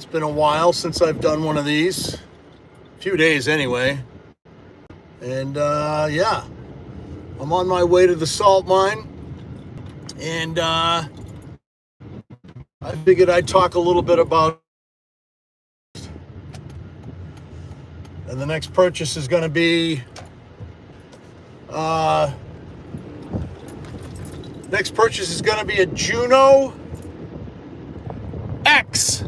It's been a while since I've done one of these. A few days anyway. And yeah, I'm on my way to the salt mine. And I figured I'd talk a little bit about. And the next purchase is going to be. Next purchase is going to be a Juno X.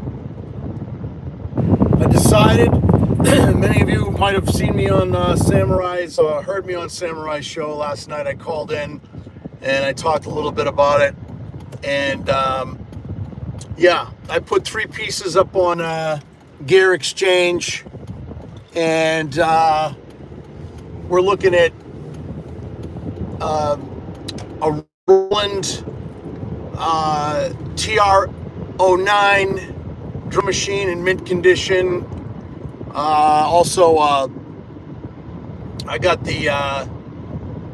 I decided, many of you might have seen me on Samurai's, heard me on Samurai's show last night. I called in and I talked a little bit about it. And yeah, I put 3 pieces up on Gear Exchange. And we're looking at a Roland TR-09 drum machine in mint condition. Also, I got the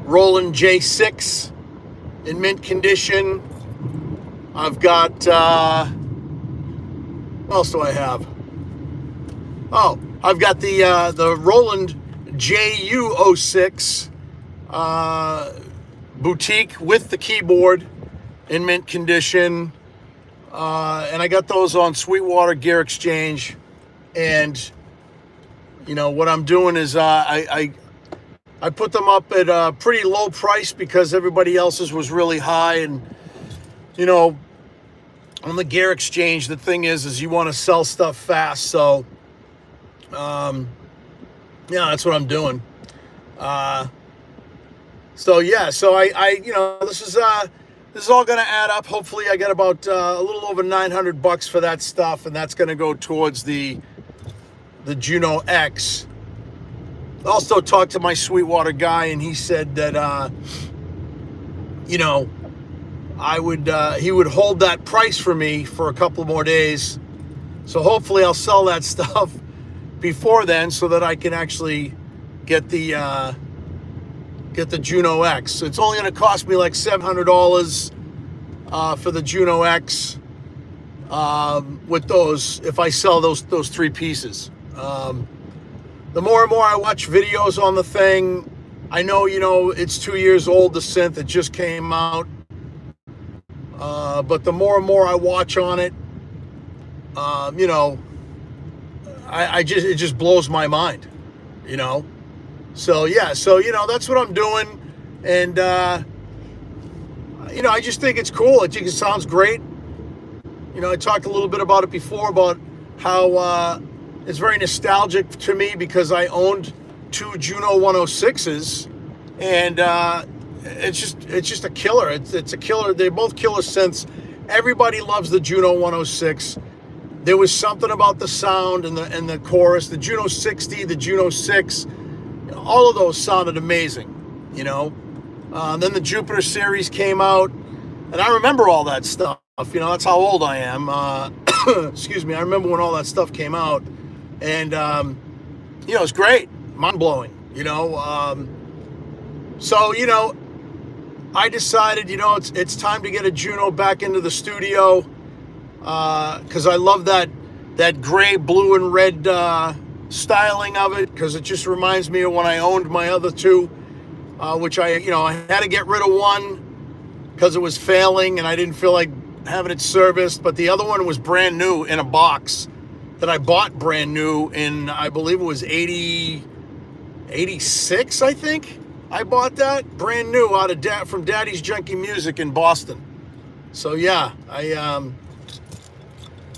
Roland J6 in mint condition. I've got, what else do I have? Oh, I've got the Roland JU06 boutique with the keyboard in mint condition. And I got those on Sweetwater Gear Exchange. And, you know, what I'm doing is I put them up at a pretty low price because everybody else's was really high. And, you know, on the Gear Exchange, the thing is you want to sell stuff fast. So, yeah, that's what I'm doing. So yeah, so I you know, this is all going to add up. Hopefully I get about a little over $900 for that stuff, and that's going to go towards the Juno X. Also talked to my Sweetwater guy, and he said that you know, he would hold that price for me for a couple more days. So hopefully I'll sell that stuff before then, so that I can actually get the Juno X. It's only going to cost me like $700 for the Juno X with those, if I sell those 3 pieces. The more and more I watch videos on the thing, I know, you know, it's 2 years old, the synth, it just came out. But the more and more I watch on it, you know, it just blows my mind, you know. So yeah, so you know, that's what I'm doing. And you know, I just think it's cool. I think it sounds great. You know, I talked a little bit about it before, about how it's very nostalgic to me because I owned 2 Juno 106s, and it's just a killer. It's a killer. They're both killer synths. Everybody loves the Juno 106. There was something about the sound and the chorus. The Juno 60, the Juno 6, all of those sounded amazing, you know. Then the Jupiter series came out, and I remember all that stuff. You know, that's how old I am. Excuse me. I remember when all that stuff came out, and you know, it's great, mind-blowing, you know. So, you know, I decided, you know, it's time to get a Juno back into the studio, because I love that gray, blue, and red styling of it, because it just reminds me of when I owned my other 2, which I had to get rid of one because it was failing and I didn't feel like having it serviced. But the other one was brand new in a box that I bought brand new in, I believe it was 86, I think. I bought that brand new out of from Daddy's Junkie Music in Boston. So yeah, I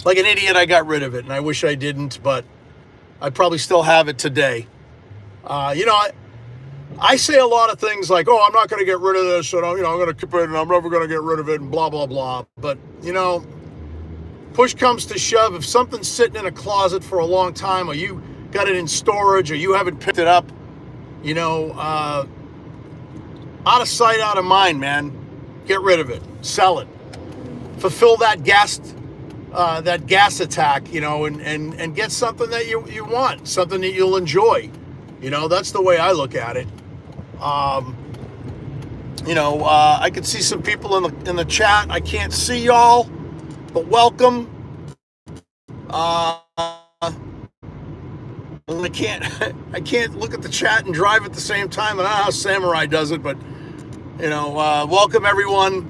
like an idiot, I got rid of it, and I wish I didn't, but I probably still have it today. You know, I say a lot of things like, oh, I'm not going to get rid of this, and I'm going to keep it, and I'm never going to get rid of it, and blah, blah, blah. But, you know, push comes to shove. If something's sitting in a closet for a long time, or you got it in storage, or you haven't picked it up, you know, out of sight, out of mind, man. Get rid of it. Sell it. Fulfill that gas attack, you know, and get something that you want, something that you'll enjoy. You know, that's the way I look at it. You know, I can see some people in the chat. I can't see y'all, but welcome. Uh, I can't I can't look at the chat and drive at the same time. I don't know how Samurai does it, but welcome everyone.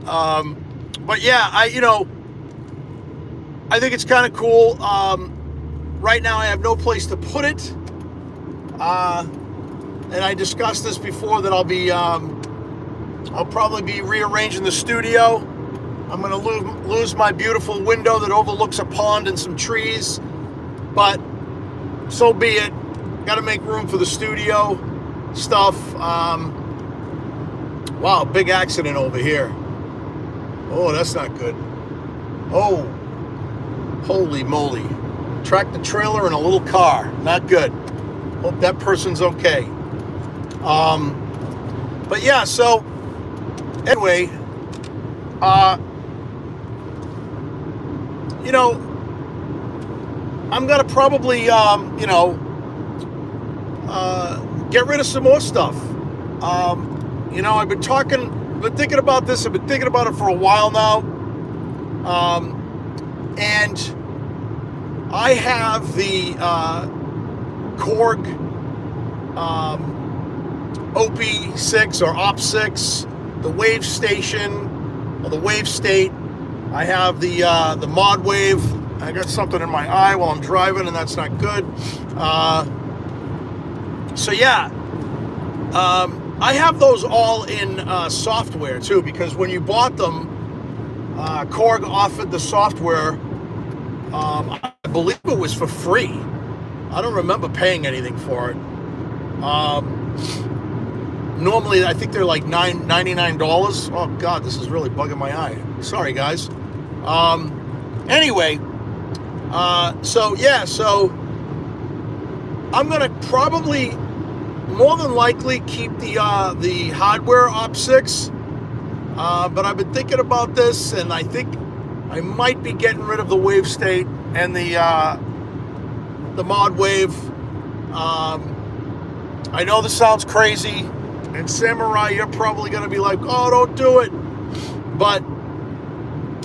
But yeah, I think it's kind of cool. Right now I have no place to put it. And I discussed this before that I'll probably be rearranging the studio. I'm going to lose my beautiful window that overlooks a pond and some trees, but so be it. Got to make room for the studio stuff. Wow, big accident over here. Oh, that's not good. Oh, holy moly. Tractor trailer and a little car. Not good. Hope that person's okay. But yeah, so anyway, I'm gonna probably, get rid of some more stuff. I've been thinking about this. I've been thinking about it for a while now. And I have the Korg OP6 or OP6, the Wave Station or the Wave State. I have the Mod Wave. I got something in my eye while I'm driving, and that's not good. So yeah, I have those all in software too, because when you bought them, Korg offered the software. I believe it was for free. I don't remember paying anything for it. Normally, I think they're like $99. Oh God, this is really bugging my eye. Sorry, guys. Anyway, so I'm gonna probably, more than likely, keep the hardware OP6. But I've been thinking about this, and I think I might be getting rid of the Wave State and the Mod Wave. I know this sounds crazy, and Samurai, you're probably going to be like, oh, don't do it. But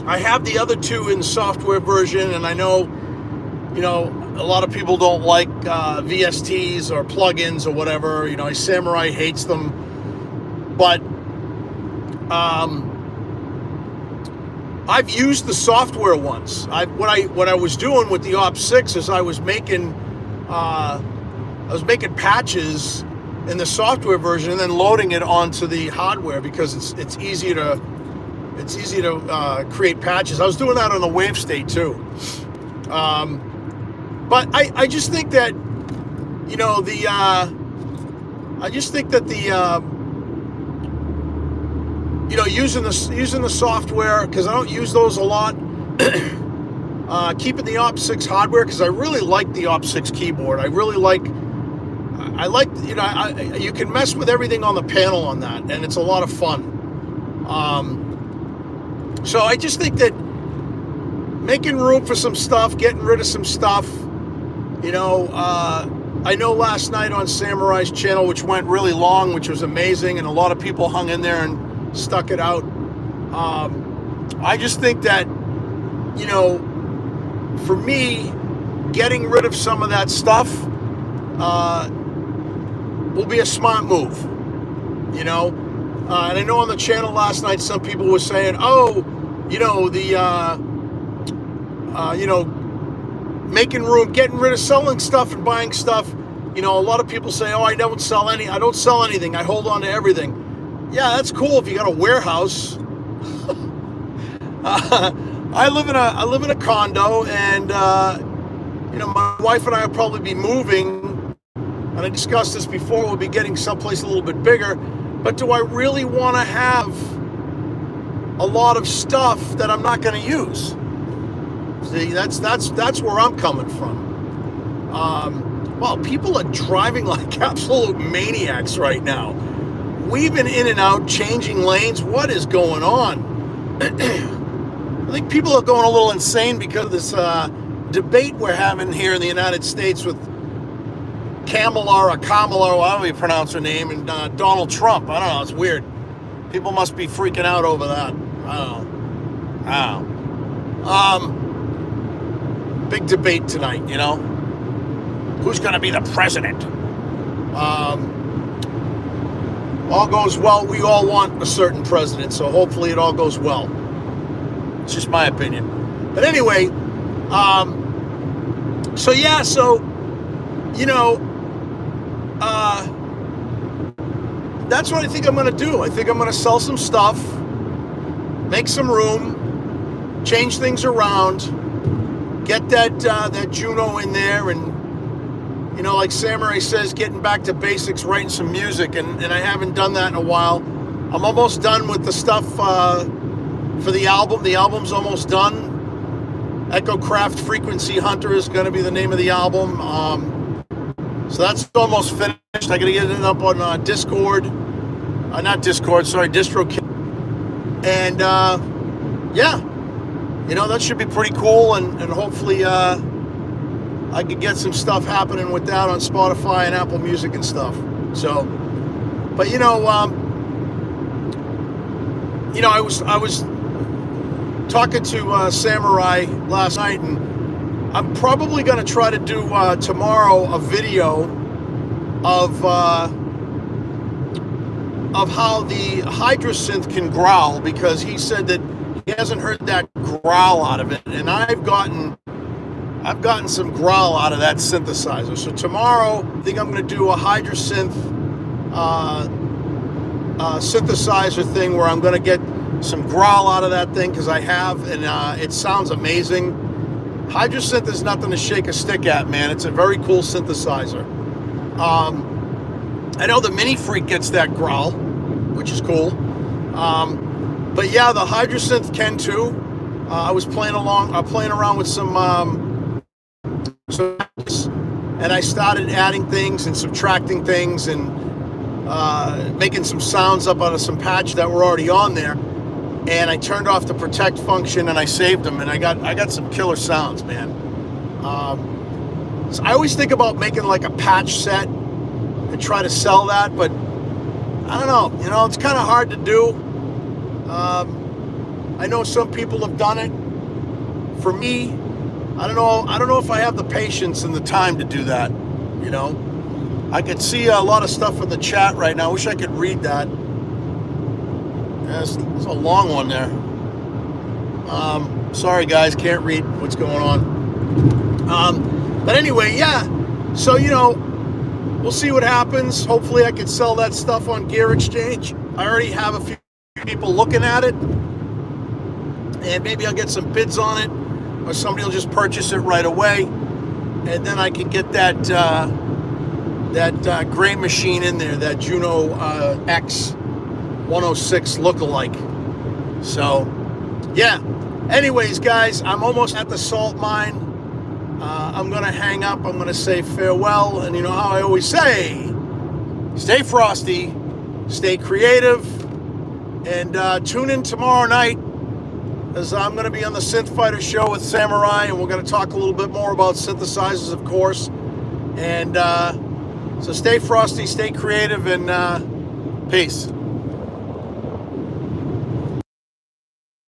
I have the other two in software version, and I know, a lot of people don't like VSTs or plugins or whatever. Samurai hates them. But I've used the software ones. What I was doing with the OP6 is I was making patches in the software version and then loading it onto the hardware because it's easy to create patches. I was doing that on the Wave State too. But I just think that using the software, because I don't use those a lot. Keeping the OP6 hardware, because I really like the OP6 keyboard. I like you can mess with everything on the panel on that, and it's a lot of fun. So I just think that making room for some stuff, getting rid of some stuff. I know last night on Samurai's channel, which went really long, which was amazing, and a lot of people hung in there and stuck it out. I just think that, for me, getting rid of some of that stuff will be a smart move, and I know on the channel last night some people were saying, making room, getting rid of selling stuff and buying stuff. A lot of people say, I don't sell anything, I hold on to everything. Yeah, that's cool if you got a warehouse. I live in a condo, and my wife and I will probably be moving, and I discussed this before, we'll be getting someplace a little bit bigger. But do I really want to have a lot of stuff that I'm not going to use? See, that's where I'm coming from. Well, people are driving like absolute maniacs right now, weaving in and out, changing lanes. What is going on? I think people are going a little insane because of this debate we're having here in the United States with Kamala, however you pronounce her name, and Donald Trump. I don't know, it's weird. People must be freaking out over that. I don't know. big debate tonight, you know? Who's going to be the president? All goes well. We all want a certain president, so hopefully it all goes well. It's just my opinion. But anyway, that's what I think I'm going to do. I think I'm going to sell some stuff, make some room, change things around, get that Juno in there, and like Samurai says, getting back to basics, writing some music, and I haven't done that in a while. I'm almost done with the stuff for the album. The album's almost done. Echo Craft Frequency Hunter is going to be the name of the album. So that's almost finished. I got to get it up on Discord. Not Discord, sorry, DistroKid. And that should be pretty cool, and hopefully I could get some stuff happening with that on Spotify and Apple Music and stuff. So, but I was talking to Samurai last night, and I'm probably going to try to do tomorrow a video of how the Hydrasynth can growl, because he said that he hasn't heard that growl out of it, and I've gotten some growl out of that synthesizer. So tomorrow, I think I'm going to do a Hydrasynth synthesizer thing where I'm going to get some growl out of that thing, because I have, and it sounds amazing. Hydrasynth is nothing to shake a stick at, man. It's a very cool synthesizer. I know the Mini Freak gets that growl, which is cool. But yeah, the Hydrasynth can too. I was playing around with some, and I started adding things and subtracting things and making some sounds up out of some patch that were already on there. And I turned off the protect function and I saved them, and I got some killer sounds, man. So I always think about making like a patch set and try to sell that, but I don't know. It's kind of hard to do. I know some people have done it. For me, I don't know if I have the patience and the time to do that. I could see a lot of stuff in the chat right now. I wish I could read that. There's a long one there. Sorry guys, can't read what's going on. But anyway, yeah. So we'll see what happens. Hopefully I can sell that stuff on Gear Exchange. I already have a few people looking at it, and maybe I'll get some bids on it, or somebody will just purchase it right away, and then I can get that gray machine in there, that Juno X 106 lookalike. So yeah, anyways guys, I'm almost at the salt mine. I'm gonna hang up. I'm gonna say farewell, and how I always say, stay frosty, stay creative, and tune in tomorrow night, as I'm gonna be on the Synth Fighter show with Samurai, and we're gonna talk a little bit more about synthesizers, of course. And so stay frosty, stay creative, and peace.